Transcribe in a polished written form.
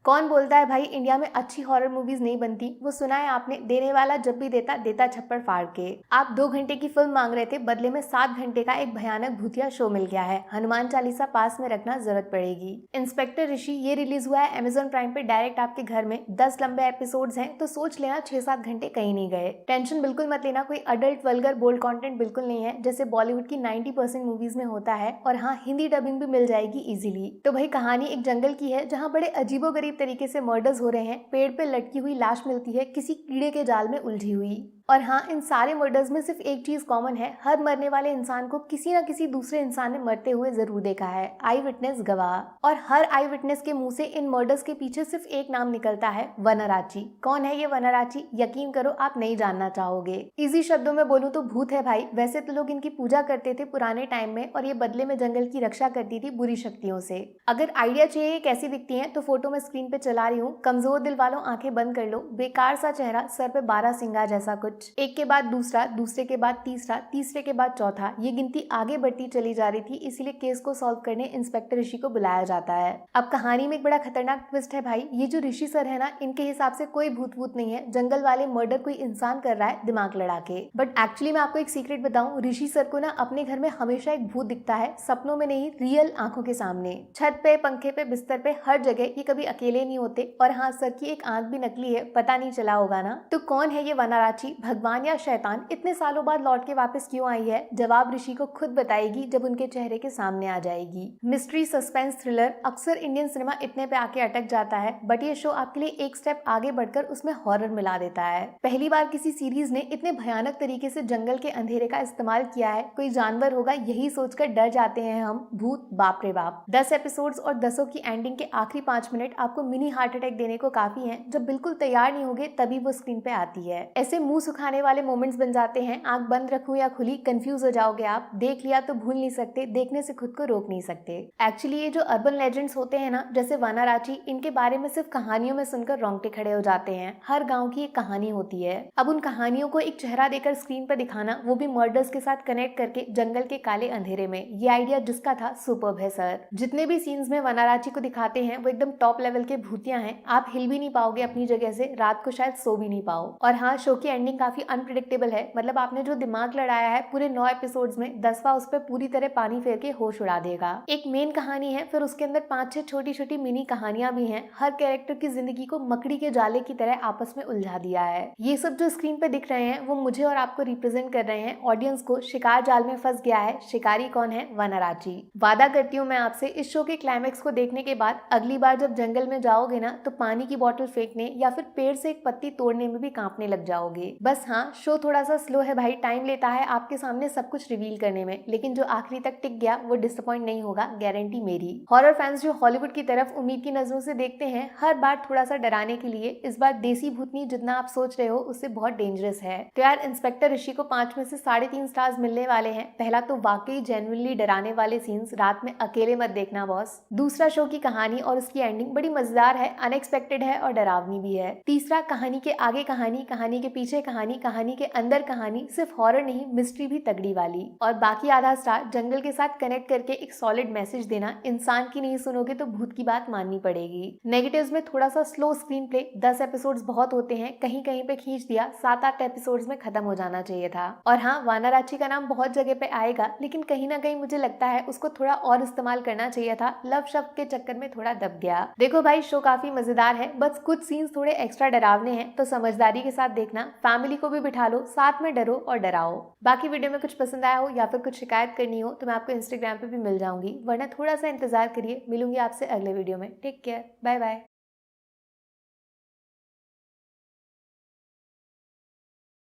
कौन बोलता है भाई इंडिया में अच्छी हॉरर मूवीज नहीं बनती, वो सुना है आपने, देने वाला जब भी देता देता छप्पड़ फाड़ के। आप 2 घंटे की फिल्म मांग रहे थे, बदले में 7 घंटे का एक भयानक भूतिया शो मिल गया है। हनुमान चालीसा पास में रखना जरूरत पड़ेगी। इंस्पेक्टर ऋषि ये रिलीज हुआ है अमेजॉन प्राइम पे डायरेक्ट आपके घर में। 10 लंबे एपिसोड्स हैं, तो सोच लेना 6-7 घंटे कहीं नहीं गए। टेंशन बिल्कुल मत लेना, कोई अडल्ट वल्गर बोल्ड कंटेंट बिल्कुल नहीं है जैसे बॉलीवुड की 90% मूवीज में होता है। और हाँ, हिंदी डबिंग भी मिल जाएगी इजीली। तो भाई कहानी एक जंगल की है जहाँ बड़े अजीबोगरीब तरीके से मर्डर्स हो रहे हैं। पेड़ पे लटकी हुई लाश मिलती है किसी कीड़े के जाल में उलझी हुई। और हाँ, इन सारे मर्डर्स में सिर्फ एक चीज कॉमन है, हर मरने वाले इंसान को किसी न किसी दूसरे इंसान ने मरते हुए जरूर देखा है, आई विटनेस गवाह। और हर आई विटनेस के मुंह से इन मर्डर्स के पीछे सिर्फ एक नाम निकलता है, वनराची। कौन है ये वनराची? यकीन करो आप नहीं जानना चाहोगे। इजी शब्दों में बोलूं तो भूत है भाई। वैसे तो लोग इनकी पूजा करते थे पुराने टाइम में, और ये बदले में जंगल की रक्षा करती थी बुरी शक्तियों से। अगर आइडिया चाहिए ये कैसी दिखती है तो फोटो में स्क्रीन पे चला रही हूँ। कमजोर दिल वालों आंखें बंद कर लो। बेकार सा चेहरा, सर पे 12 सिंगा जैसा कुछ। एक के बाद दूसरा, दूसरे के बाद तीसरा, तीसरे के बाद चौथा, ये गिनती आगे बढ़ती चली जा रही थी। इसीलिए केस को सॉल्व करने इंस्पेक्टर ऋषि को बुलाया जाता है। अब कहानी में एक बड़ा खतरनाक ट्विस्ट है भाई। ये जो ऋषि सर है ना, इनके हिसाब से कोई भूत भूत नहीं है। जंगल वाले मर्डर कोई इंसान कर रहा है दिमाग लड़ा के। बट एक्चुअली मैं आपको एक सीक्रेट बताऊं, ऋषि सर को ना अपने घर में हमेशा एक भूत दिखता है, सपनों में नहीं, रियल आंखों के सामने। छत पे, पंखे पे, बिस्तर पे, हर जगह ये कभी अकेले नहीं होते। और हाँ, सर की एक आंख भी नकली है, पता नहीं चला होगा ना। तो कौन है ये वनराची, भगवान या शैतान? इतने सालों बाद लौट के वापस क्यों आई है? जवाब ऋषि को खुद बताएगी जब उनके चेहरे के सामने आ जाएगी। मिस्ट्री, सस्पेंस, थ्रिलर, अक्सर इंडियन सिनेमा इतने पे आके अटक जाता है, बट ये शो आपके लिए एक स्टेप आगे बढ़कर उसमें हॉरर मिला देता है। पहली बार किसी सीरीज ने इतने भयानक तरीके से जंगल के अंधेरे का इस्तेमाल किया है। कोई जानवर होगा यही सोचकर डर जाते हैं हम, भूत बाप रे बाप। 10 एपिसोड्स और 10 की एंडिंग के आखिरी 5 मिनट आपको मिनी हार्ट अटैक देने को काफी है। जब बिल्कुल तैयार नहीं होगे तभी वो स्क्रीन पे आती है। ऐसे मुंह सुखाने वाले मोमेंट्स बन जाते हैं, आंख बंद रखूं या खुली कंफ्यूज हो जाओगे आप। देख लिया तो भूल नहीं सकते, देखने से खुद को रोक नहीं सकते। एक्चुअली ये जो अर्बन लेजेंड्स होते हैं ना, जैसे वनराची, इनके बारे में सिर्फ कहानियों में सुनकर रोंगटे खड़े हो जाते हैं। हर गांव की एक कहानी होती है। अब उन कहानियों को एक चेहरा देकर स्क्रीन पर दिखाना, वो भी मर्डर्स के साथ कनेक्ट करके जंगल के काले अंधेरे में, ये आइडिया जिसका था सुपर्ब है सर। जितने भी सीन्स में वनराची को दिखाते हैं वो एकदम टॉप लेवल के भूतिया हैं। आप हिल भी नहीं पाओगे अपनी जगह से, रात को शायद सो भी नहीं पाओ। और हाँ, शो की एंडिंग काफी अनप्रिडिक्टेबल है। मतलब आपने जो दिमाग लड़ाया है पूरे 9 एपिसोड्स में, 10वां उस पर पूरी तरह पानी फेर के होश उड़ा देगा। एक मेन कहानी है, फिर उसके अंदर 5-6 छोटी छोटी मिनी कहानियां भी हैं। हर कैरेक्टर की जिंदगी को मकड़ी के जाले की तरह आपस में उलझा दिया है। ये सब जो स्क्रीन पे दिख रहे हैं वो मुझे और आपको रिप्रेजेंट कर रहे हैं, ऑडियंस को। शिकार जाल में फंस गया है, शिकारी कौन है? वनराची। वादा करती हूँ मैं आपसे, इस शो के क्लाइमेक्स को देखने के बाद अगली बार जब जंगल में जाओगे ना, तो पानी की बोतल फेंकने या फिर पेड़ से एक पत्ती तोड़ने में भी कांपने लग जाओगे। बस हाँ, शो थोड़ा सा स्लो है भाई, टाइम लेता है आपके सामने सब कुछ रिवील करने में, लेकिन जो आखिरी तक टिक गया वो डिसअपॉइंट नहीं होगा, गारंटी मेरी। हॉरर फैंस जो हॉलीवुड की तरफ उम्मीद की नजरों से देखते हैं हर बार थोड़ा सा डराने के लिए, इस बार देसी भूतनी जितना आप सोच रहे हो उससे बहुत डेंजरस है। तो यार, इंस्पेक्टर ऋषि को 5 में से 3.5 स्टार्स मिलने वाले हैं। पहला तो वाकई जेन्युइनली डराने वाले सीन्स, रात में अकेले मत देखना बॉस। दूसरा, शो की कहानी और उसकी एंडिंग बड़ी मजेदार है, अनएक्सपेक्टेड है और डरावनी भी है। तीसरा, कहानी के आगे कहानी, कहानी के पीछे कहानी, कहानी के अंदर कहानी, सिर्फ हॉरर नहीं मिस्ट्री भी तगड़ी वाली। और बाकी आधा स्टार जंगल के साथ कनेक्ट करके एक सॉलिड मैसेज देना। इंसान की नहीं सुनोगे तो भूत की बात माननी पड़ेगी। नेगेटिव्स में थोड़ा सा स्लो स्क्रीन प्ले, 10 एपिसोड्स बहुत होते हैं, कहीं कहीं पे खींच दिया, 7-8 एपिसोड्स में खत्म हो जाना चाहिए था। और हाँ, वनराची का नाम बहुत जगह पे आएगा, लेकिन कहीं ना कहीं मुझे लगता है उसको थोड़ा और इस्तेमाल करना चाहिए था। लव शब्द के चक्कर में थोड़ा दब गया। देखो भाई, शो काफी मजेदार है, बस कुछ सीन्स थोड़े एक्स्ट्रा डरावने हैं, तो समझदारी के साथ देखना। फैमिली को भी बिठा लो, साथ में डरो और डराओ। बाकी वीडियो में कुछ पसंद आया हो या फिर कुछ शिकायत करनी हो तो मैं आपको इंस्टाग्राम पे भी मिल जाऊंगी, वरना थोड़ा सा इंतजार करिए। मिलूंगी आपसे अगले वीडियो में। Take care, bye bye.